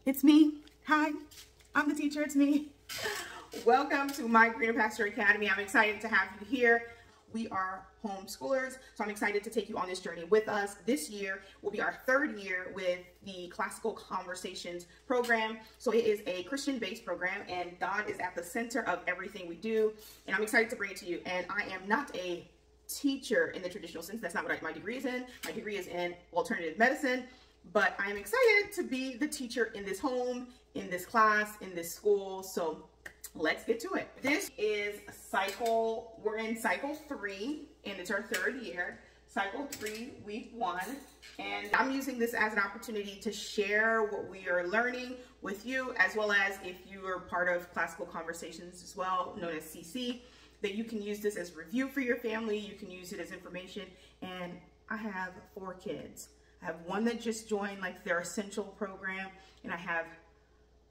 It's me. Hi, I'm the teacher. It's me. Welcome to my Greener Pasture Academy. I'm excited to have you here. We are homeschoolers, so I'm excited to take you on this journey with us. This year will be our third year with the Classical Conversations program. So it is a Christian-based program, and God is at the center of everything we do. And I'm excited to bring it to you. And I am not a teacher in the traditional sense. That's not what my degree is in. My degree is in alternative medicine. But I'm excited to be the teacher in this home, in this class, in this school. So let's get to it. This is we're in cycle 3, and it's our third year. Cycle 3, week 1. And I'm using this as an opportunity to share what we are learning with you, as well as if you are part of Classical Conversations as well, known as CC, that you can use this as review for your family. You can use it as information. And I have 4 kids. I have one that just joined like their essential program, and I have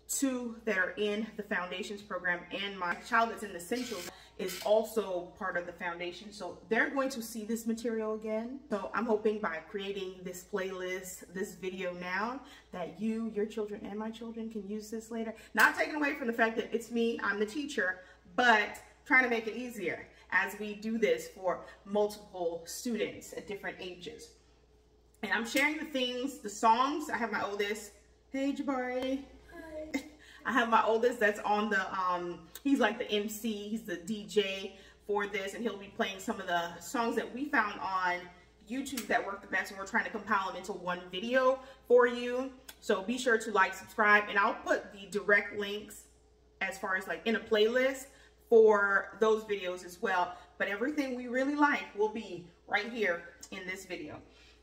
2 that are in the foundations program, and my child that's in the essentials is also part of the foundation. So they're going to see this material again. So I'm hoping by creating this playlist, this video now, that you, your children, and my children can use this later. Not taking away from the fact that it's me, I'm the teacher, but trying to make it easier as we do this for multiple students at different ages. And I'm sharing the things, the songs. I have my oldest, hey Jabari. Hi. I have my oldest that's on the, he's like the MC, he's the DJ for this, and he'll be playing some of the songs that we found on YouTube that work the best, and we're trying to compile them into one video for you. So be sure to like, subscribe, and I'll put the direct links as far as like in a playlist for those videos as well. But everything we really like will be right here in this video.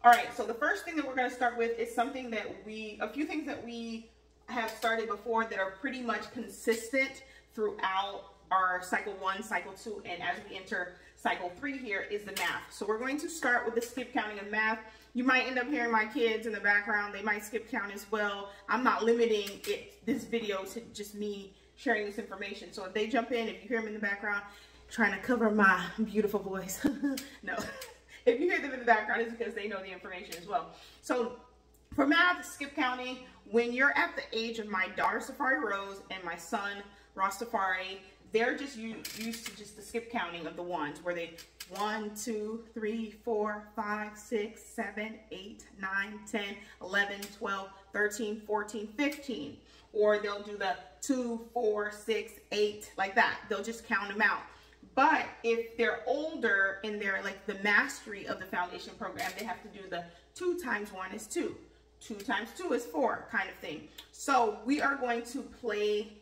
All right, so the first thing that we're going to start with is something that a few things that we have started before that are pretty much consistent throughout our cycle 1, cycle 2, and as we enter cycle 3 here is the math. So we're going to start with the skip counting of math. You might end up hearing my kids in the background. They might skip count as well. I'm not limiting this video to just me sharing this information. So if they jump in, if you hear them in the background, trying to cover my beautiful voice, no. If you hear them in the background, it's because they know the information as well. So for math, skip counting, when you're at the age of my daughter, Safari Rose, and my son, Ross Safari, they're just used to just the skip counting of the ones, where they 1, 2, 3, 4, 5, 6, 7, 8, 9, 10, 11, 12, 13, 14, 15. Or they'll do the 2, 4, 6, 8, like that. They'll just count them out. But if they're older and they're like the mastery of the foundation program, they have to do the 2 times 1 is 2. 2 times 2 is 4 kind of thing. So we are going to play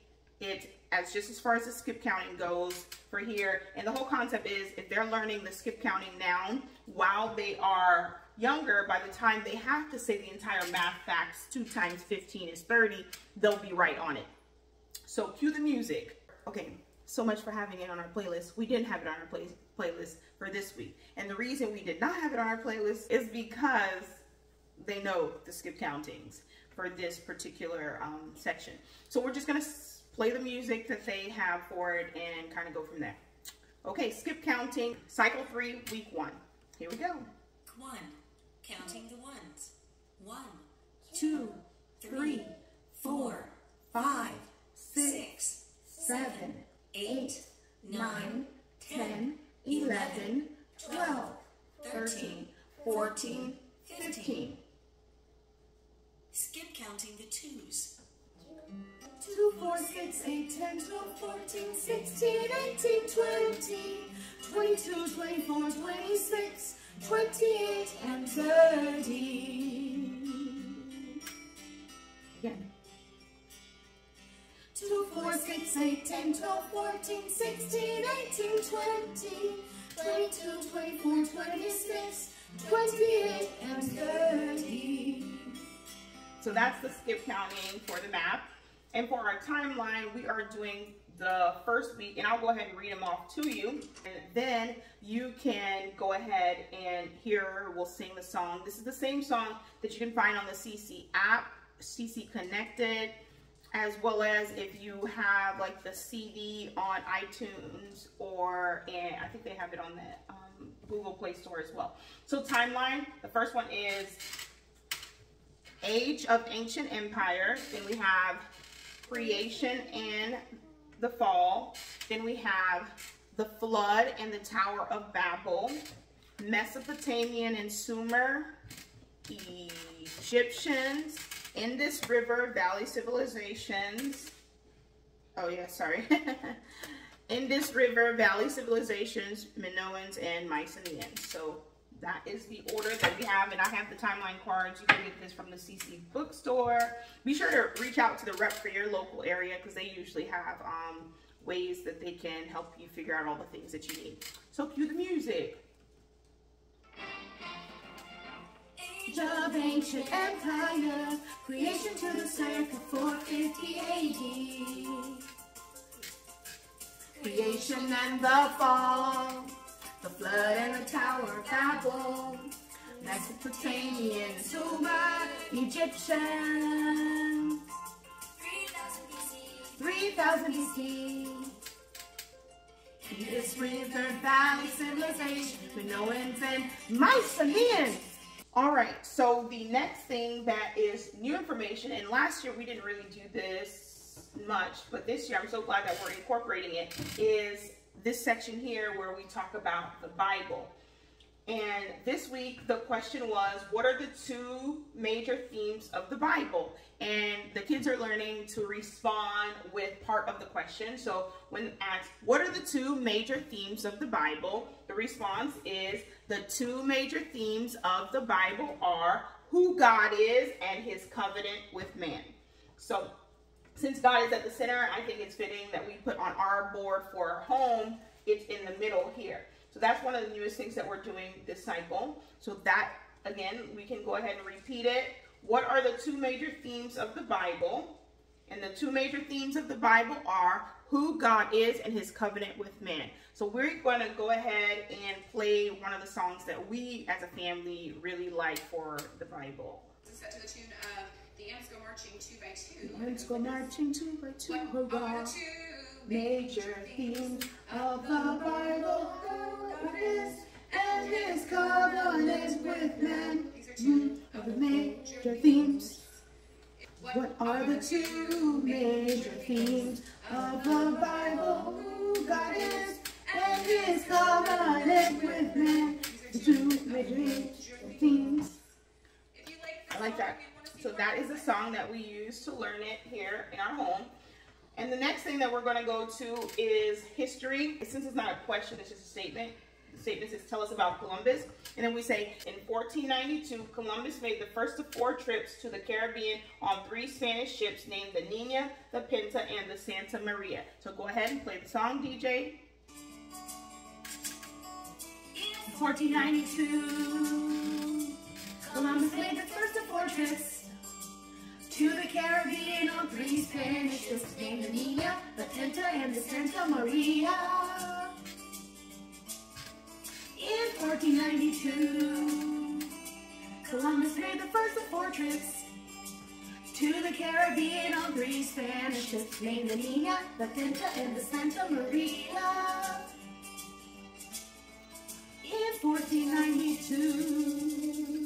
it as far as the skip counting goes for here. And the whole concept is if they're learning the skip counting now while they are younger, by the time they have to say the entire math facts, 2 times 15 is 30, they'll be right on it. So cue the music. Okay. So much for having it on our playlist. We didn't have it on our playlist for this week. And the reason we did not have it on our playlist is because they know the skip countings for this particular section. So we're just going to play the music that they have for it and kind of go from there. Okay, skip counting, cycle 3, week 1. Here we go. 1. Counting the ones. 1, 2, 3, 4, 5, 6, 7, 8, 9, 10, 11, 12, 13, 14, 15. Skip counting the 2s. 2, 4, 6, 8, 10, 12, 14, 16, 18, 20, 22, 24, 26, 28, and 30. Again. 2, 4, 6, 8, 10, 12, 14, 16, 18, 20, 22, 24, 26, 28, and 30. So that's the skip counting for the math. And for our timeline, we are doing the first week, and I'll go ahead and read them off to you. And then you can go ahead and we'll sing the song. This is the same song that you can find on the CC app, CC Connected, as well as if you have like the CD on iTunes, and I think they have it on the Google Play Store as well. So timeline, the first one is Age of Ancient Empires. Then we have Creation and the Fall. Then we have the Flood and the Tower of Babel. Mesopotamian and Sumer. Egyptians. Indus River Valley Civilizations. Oh yeah, sorry. Indus River Valley Civilizations, Minoans, and Mycenaeans. So that is the order that we have, and I have the timeline cards. You can get this from the CC bookstore. Be sure to reach out to the rep for your local area because they usually have ways that they can help you figure out all the things that you need. So cue the music. Age of Ancient Empires, creation to the circa 450 AD. Creation and the fall, the flood and the Tower of Babel, Mesopotamian, Sumer, Egyptian, 3000 BC. Indus River Valley Civilization, Minoans and Mycenaeans. All right, so the next thing that is new information, and last year we didn't really do this much, but this year I'm so glad that we're incorporating it, is this section here where we talk about the Bible. And this week the question was, what are the two major themes of the Bible? And the kids are learning to respond with part of the question. So when asked, what are the two major themes of the Bible? The response is, the two major themes of the Bible are who God is and his covenant with man. So since God is at the center, I think it's fitting that we put on our board for our home, it's in the middle here. So that's one of the newest things that we're doing this cycle. So that, again, we can go ahead and repeat it. What are the two major themes of the Bible? And the two major themes of the Bible are who God is and his covenant with man. So we're going to go ahead and play one of the songs that we as a family really like for the Bible. It's set to the tune of The Ants Go Marching 2 by 2. The ants go marching 2 by 2, What are hurrah. the two Major themes of the Bible, God is and his covenant with man. These are two Of the major themes. What are the two major themes of the Bible? Who God is and his covenant with man. The two major themes. If you like I like that. So that is a song that we use to learn it here in our home. And the next thing that we're going to go to is history. Since it's not a question, it's just a statement. The statement says, tell us about Columbus. And then we say, in 1492, Columbus made the first of 4 trips to the Caribbean on 3 Spanish ships named the Nina, the Pinta, and the Santa Maria. So go ahead and play the song, DJ. 1492, Columbus made the first of 4 trips to the Caribbean on 3 Spanish ships named the Nina, the Pinta, and the Santa Maria. In 1492, Columbus made the first of 4 trips to the Caribbean on 3 Spanish ships named the Nina, the Pinta, and the Santa Maria. In 1492.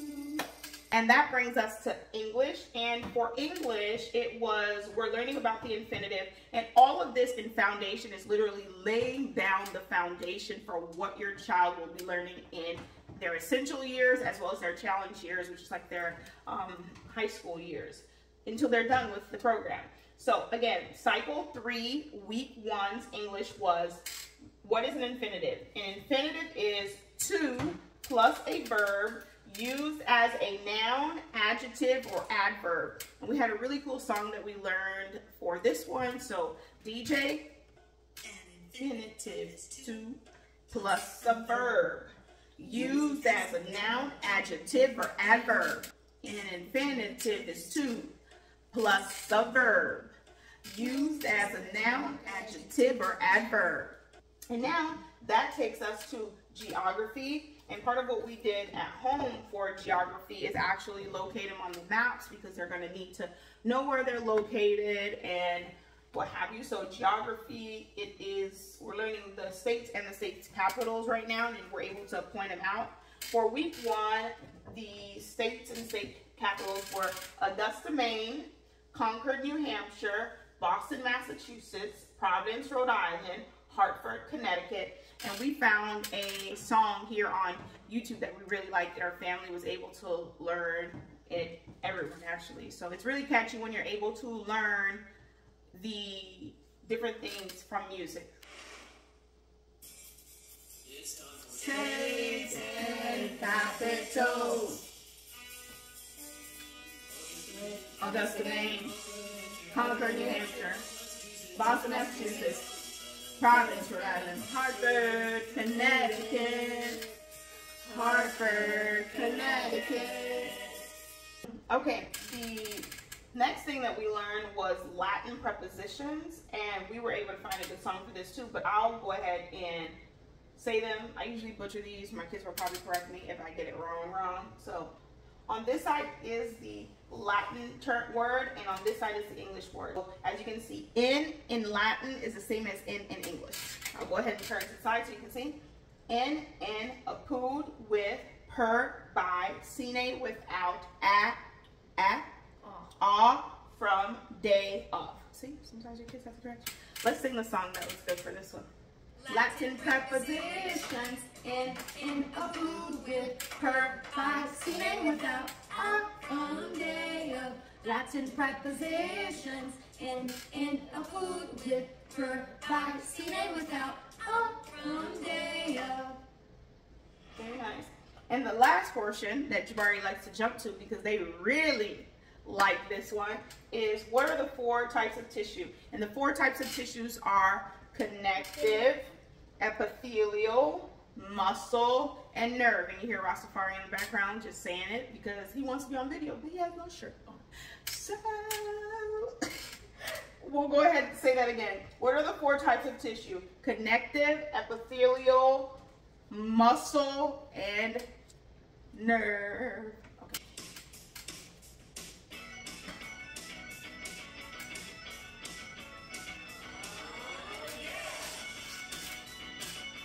And that brings us to English. And for English, we're learning about the infinitive. And all of this in foundation is literally laying down the foundation for what your child will be learning in their essential years as well as their challenge years, which is like their high school years, until they're done with the program. So again, cycle 3, week 1's English was, what is an infinitive? An infinitive is to plus a verb used as a noun, adjective, or adverb. And we had a really cool song that we learned for this one. So DJ, an infinitive is to plus a verb used as a noun, adjective, or adverb. An infinitive is to plus a verb used as a noun, adjective, or adverb. And now that takes us to geography. And part of what we did at home for geography is actually locate them on the maps because they're going to need to know where they're located and what have you. So geography, we're learning the states and the states' capitals right now, and we're able to point them out. For week 1, the states and state capitals were Augusta, Maine, Concord, New Hampshire, Boston, Massachusetts, Providence, Rhode Island, Hartford, Connecticut, and we found a song here on YouTube that we really liked that our family was able to learn it, everyone actually. So it's really catchy when you're able to learn the different things from music. States and capitals. Augusta, Maine, Concord, New Hampshire, Boston, Massachusetts, Providence, Rhode Island, Hartford, Connecticut, Hartford, Connecticut. Okay, the next thing that we learned was Latin prepositions, and we were able to find a good song for this too, but I'll go ahead and say them. I usually butcher these. My kids will probably correct me if I get it wrong. So on this side is the Latin word, and on this side is the English word. So as you can see, in Latin is the same as in English. I'll go ahead and turn to the side so you can see. In, apud with, per, by, sine without, at, from, day, of. See, sometimes your kids have to correct you. Let's sing the song that was good for this one. Latin prepositions, in, apud with, per, by, sine without, from, day, of. Latin prepositions, in, apud with, per, by, sine without, from, day, of. Very nice. And the last portion that Jabari likes to jump to because they really like this one is what are the 4 types of tissue? And the 4 types of tissues are connective, epithelial, muscle, and nerve. And you hear Rastafari in the background just saying it because he wants to be on video, but he has no shirt on. So we'll go ahead and say that again. What are the 4 types of tissue? Connective, epithelial, muscle, and nerve. Okay.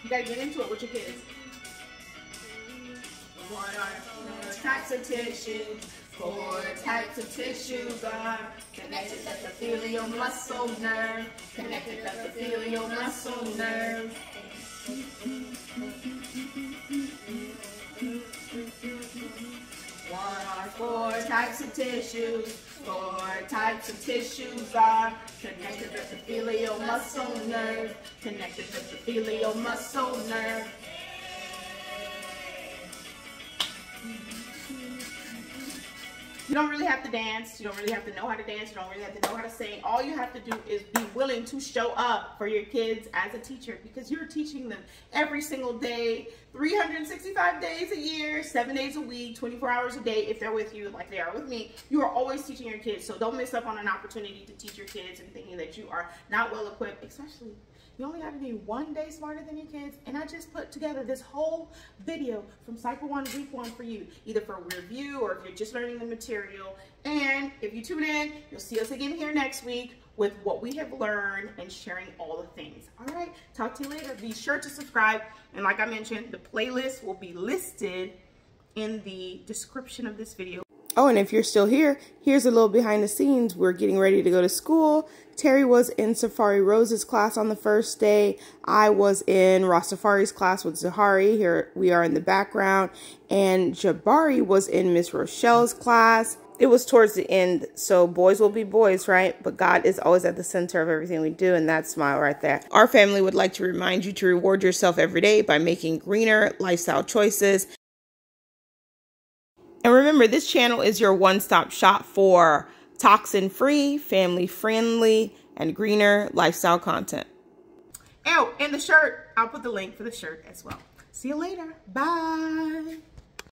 You gotta get into it with your kids. What are 4 types of tissues? 4 types of tissues are connective epithelial, muscle, nerve. Connective epithelial, muscle, nerve. What are 4 types of tissues? 4 types of tissues are connective epithelial, muscle, nerve. Connective epithelial, muscle, nerve. You don't really have to dance. You don't really have to know how to dance. You don't really have to know how to sing. All you have to do is be willing to show up for your kids as a teacher because you're teaching them every single day, 365 days a year, 7 days a week, 24 hours a day. If they're with you like they are with me, you are always teaching your kids. So don't miss up on an opportunity to teach your kids and thinking that you are not well equipped, especially you only have to be 1 day smarter than your kids. And I just put together this whole video from Cycle 1, Week 1 for you, either for review or if you're just learning the material. And if you tune in, you'll see us again here next week with what we have learned and sharing all the things. All right, talk to you later. Be sure to subscribe. And like I mentioned, the playlist will be listed in the description of this video. Oh, and if you're still here, here's a little behind the scenes. We're getting ready to go to school. Terry was in Safari Rose's class on the first day. I was in Rastafari's class with Zahari. Here we are in the background. And Jabari was in Miss Rochelle's class. It was towards the end, so boys will be boys, right? But God is always at the center of everything we do, and that smile right there. Our family would like to remind you to reward yourself every day by making greener lifestyle choices. And remember, this channel is your one-stop shop for toxin-free, family-friendly, and greener lifestyle content. Oh, and the shirt, I'll put the link for the shirt as well. See you later. Bye.